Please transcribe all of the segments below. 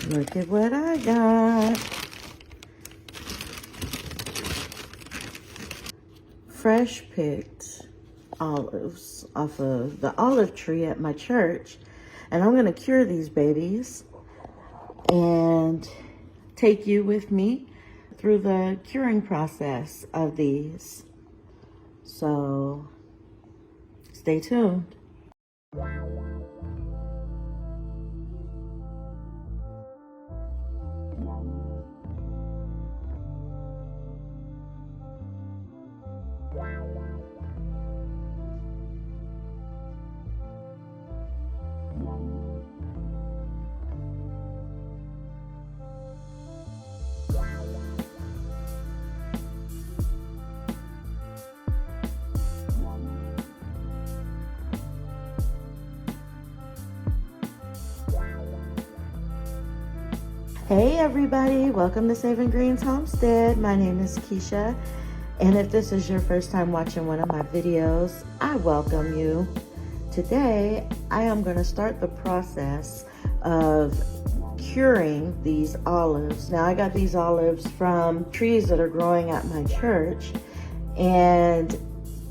Look at what I got. Fresh picked olives off of the olive tree at my church. And I'm gonna cure these babies and take you with me through the curing process of these. So stay tuned. Hey everybody, welcome to Saving Greens Homestead. My name is Keisha, and if this is your first time watching one of my videos, I welcome you. Today, I am going to start the process of curing these olives. Now, I got these olives from trees that are growing at my church, and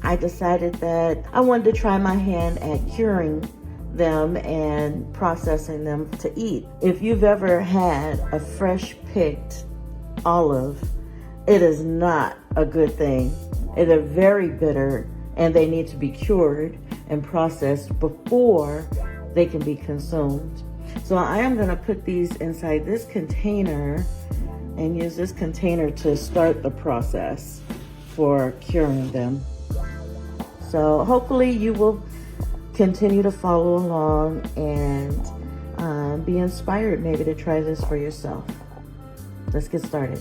I decided that I wanted to try my hand at curing them and processing them to eat. If you've ever had a fresh picked olive, it is not a good thing. They're very bitter and they need to be cured and processed before they can be consumed. So I am going to put these inside this container and use this container to start the process for curing them. So hopefully you will continue to follow along and be inspired maybe to try this for yourself. Let's get started.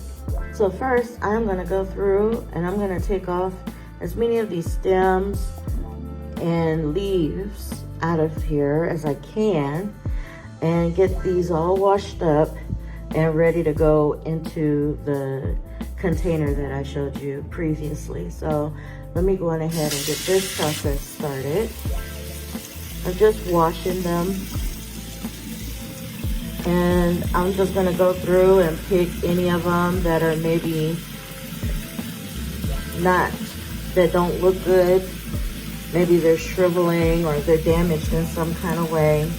So first, I'm going to go through and I'm going to take off as many of these stems and leaves out of here as I can and get these all washed up and ready to go into the container that I showed you previously. So let me go on ahead and get this process started. I'm just washing them, and I'm just going to go through and pick any of them that are maybe that don't look good. Maybe they're shriveling or they're damaged in some kind of way.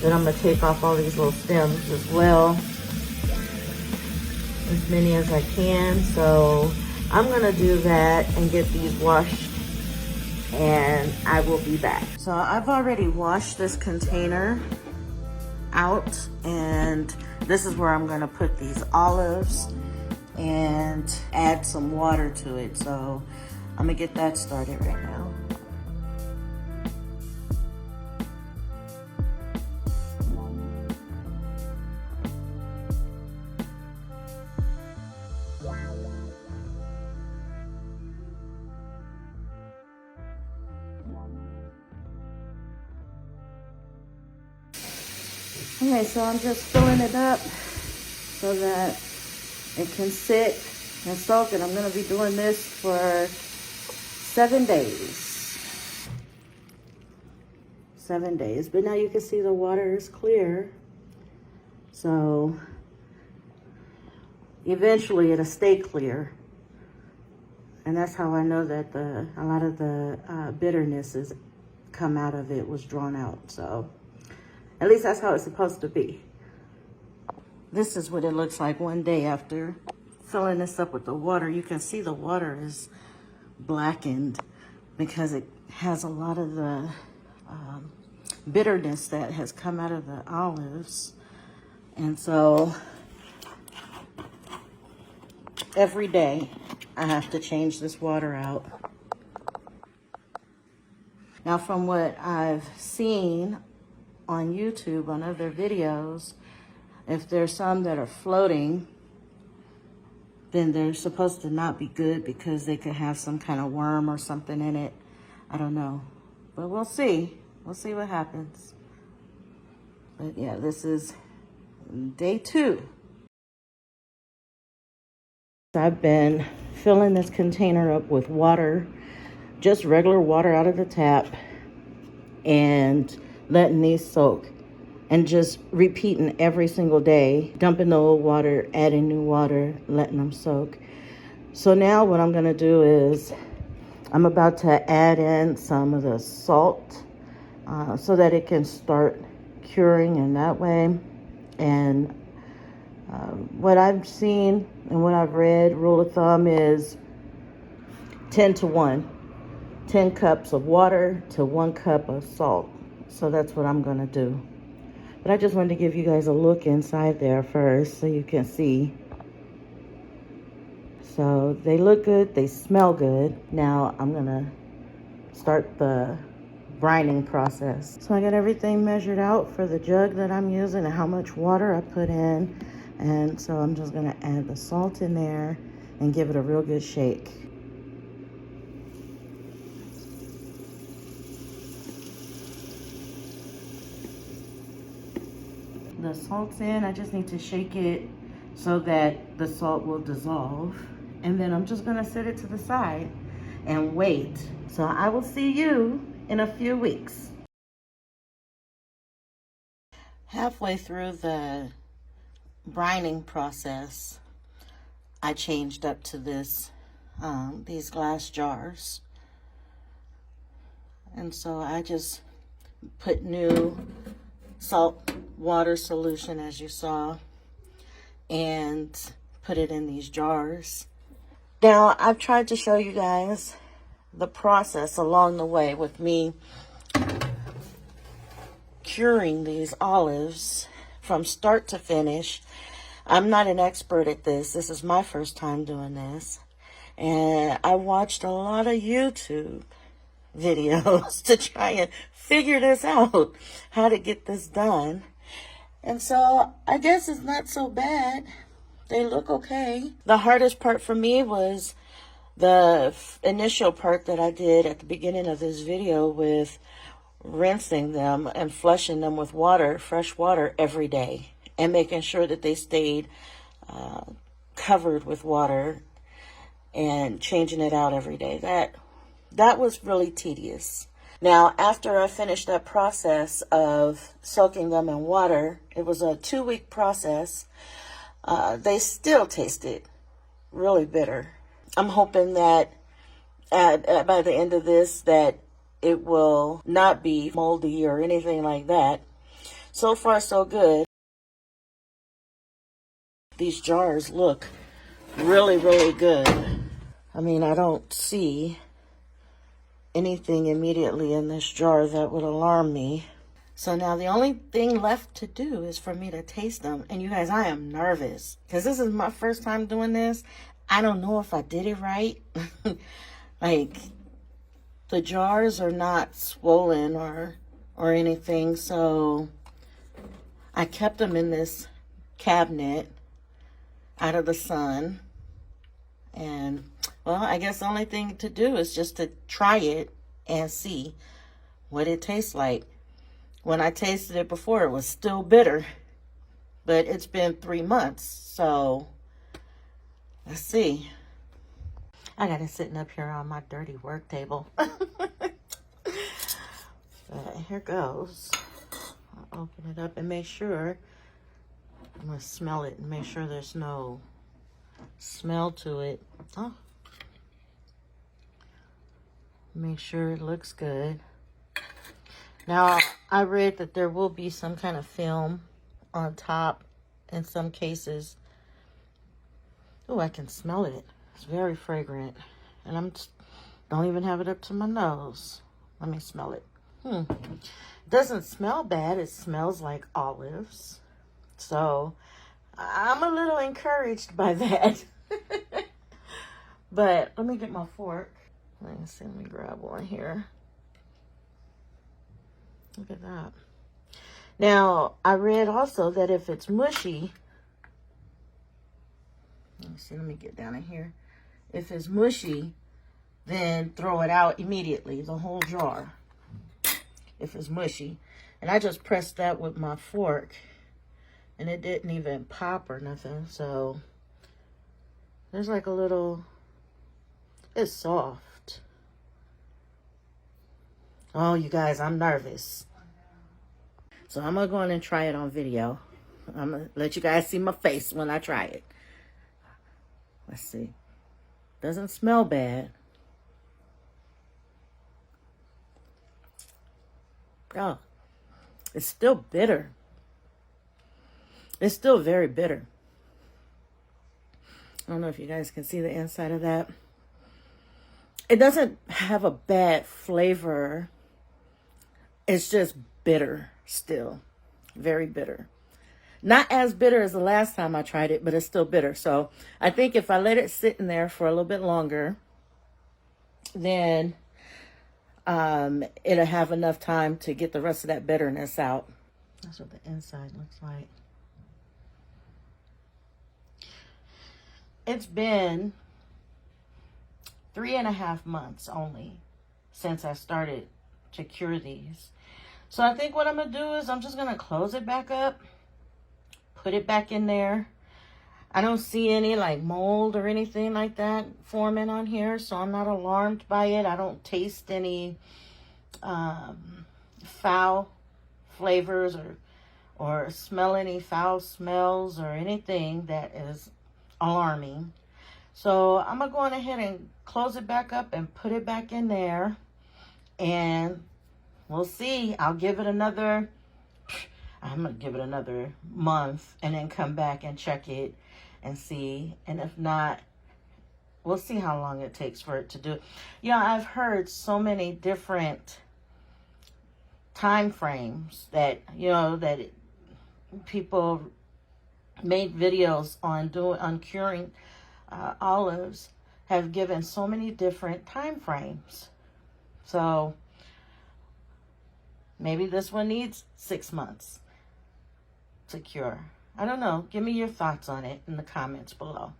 Then I'm going to take off all these little stems as well, as many as I can. So I'm going to do that and get these washed, and I will be back. So I've already washed this container out, and this is where I'm going to put these olives and add some water to it. So I'm going to get that started right now. Okay, so I'm just filling it up so that it can sit and soak, and I'm going to be doing this for 7 days. 7 days, but now you can see the water is clear. So eventually it'll stay clear. And that's how I know that a lot of the bitterness has come out of it, was drawn out. So at least that's how it's supposed to be. This is what it looks like one day after filling this up with the water. You can see the water is blackened because it has a lot of the bitterness that has come out of the olives. And so every day I have to change this water out. Now, from what I've seen on YouTube, on other videos, if there's some that are floating, then they're supposed to not be good because they could have some kind of worm or something in it. I don't know, but we'll see. We'll see what happens. But yeah, this is day 2. I've been filling this container up with water, just regular water out of the tap, and letting these soak. and just repeating every single day, dumping the old water, adding new water, letting them soak. So now what I'm gonna do is I'm about to add in some of the salt so that it can start curing in that way. And what I've seen and what I've read, rule of thumb is 10 to 1. 10 cups of water to 1 cup of salt. So that's what I'm gonna do. But I just wanted to give you guys a look inside there first so you can see. So they look good, they smell good. Now I'm gonna start the brining process. So I got everything measured out for the jug that I'm using and how much water I put in. And so I'm just gonna add the salt in there and give it a real good shake. The salt's in, I just need to shake it so that the salt will dissolve. And then I'm just gonna set it to the side and wait. So I will see you in a few weeks. Halfway through the brining process, I changed up to these glass jars. And so I just put new salt water solution, as you saw, and put it in these jars. Now, I've tried to show you guys the process along the way with me curing these olives from start to finish. I'm not an expert at this. This is my first time doing this. And I watched a lot of YouTube videos to try and figure this out, how to get this done. And so I guess it's not so bad. They look okay. The hardest part for me was the initial part that I did at the beginning of this video with rinsing them and flushing them with water, fresh water, every day, and making sure that they stayed covered with water and changing it out every day. That was really tedious. Now, after I finished that process of soaking them in water, it was a 2-week process. They still tasted really bitter. I'm hoping that by the end of this that it will not be moldy or anything like that. So far, so good. These jars look really, really good. I mean, I don't see anything immediately in this jar that would alarm me. So now the only thing left to do is for me to taste them. And you guys, I am nervous because this is my first time doing this. I don't know if I did it right. Like, the jars are not swollen or anything. So I kept them in this cabinet out of the sun. And, well, I guess the only thing to do is just to try it and see what it tastes like. When I tasted it before, it was still bitter, but it's been 3 months, so let's see. I got it sitting up here on my dirty work table. Here goes. I'll open it up and make sure. I'm going to smell it and make sure there's no smell to it. Oh. Make sure it looks good. Now, I read that there will be some kind of film on top in some cases. Oh, I can smell it. It's very fragrant. And I don't even have it up to my nose. Let me smell it. It doesn't smell bad. It smells like olives. So, I'm a little encouraged by that. But let me get my fork. Let me grab one here. Look at that. Now, I read also that if it's mushy, let me get down in here. If it's mushy, then throw it out immediately, the whole jar, if it's mushy. And I just pressed that with my fork, and it didn't even pop or nothing. So, there's like a little, it's soft. Oh, you guys, I'm nervous. So I'm going to go in and try it on video. I'm going to let you guys see my face when I try it. Let's see. Doesn't smell bad. Oh, it's still bitter. It's still very bitter. I don't know if you guys can see the inside of that. It doesn't have a bad flavor. It's just bitter still. Very bitter. Not as bitter as the last time I tried it, but it's still bitter. So I think if I let it sit in there for a little bit longer, then it'll have enough time to get the rest of that bitterness out. That's what the inside looks like. It's been 3.5 months only since I started to cure these. So I think what I'm going to do is I'm just going to close it back up, put it back in there. I don't see any like mold or anything like that forming on here, so I'm not alarmed by it. I don't taste any foul flavors or smell any foul smells or anything that is alarming. So I'm going to go on ahead and close it back up and put it back in there. And we'll see. I'm going to give it another month and then come back and check it and see. And if not, we'll see how long it takes for it to do. You know, I've heard so many different time frames that, you know, that people made videos on curing olives have given so many different time frames. So maybe this one needs 6 months to cure. I don't know. Give me your thoughts on it in the comments below.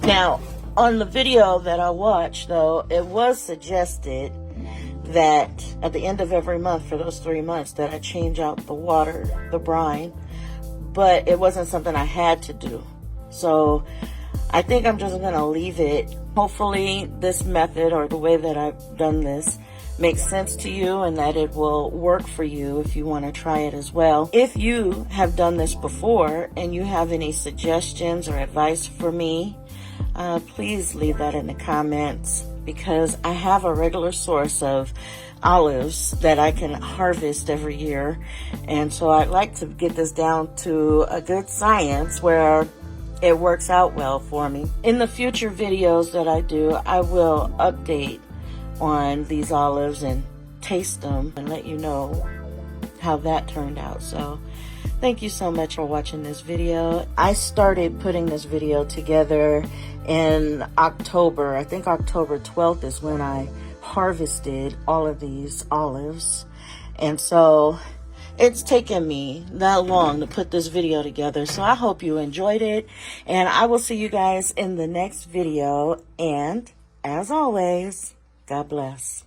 Now, on the video that I watched, though, it was suggested that at the end of every month for those 3 months that I change out the water, the brine, but it wasn't something I had to do. So I think I'm just going to leave it. Hopefully this method or the way that I've done this makes sense to you and that it will work for you if you want to try it as well. If you have done this before and you have any suggestions or advice for me, please leave that in the comments, because I have a regular source of olives that I can harvest every year, and so I'd like to get this down to a good science where it works out well for me. In the future videos that I do, I will update on these olives and taste them and let you know how that turned out. So thank you so much for watching this video. I started putting this video together in October. I think October 12th is when I harvested all of these olives. And so it's taken me that long to put this video together. So I hope you enjoyed it. And I will see you guys in the next video. And as always, God bless.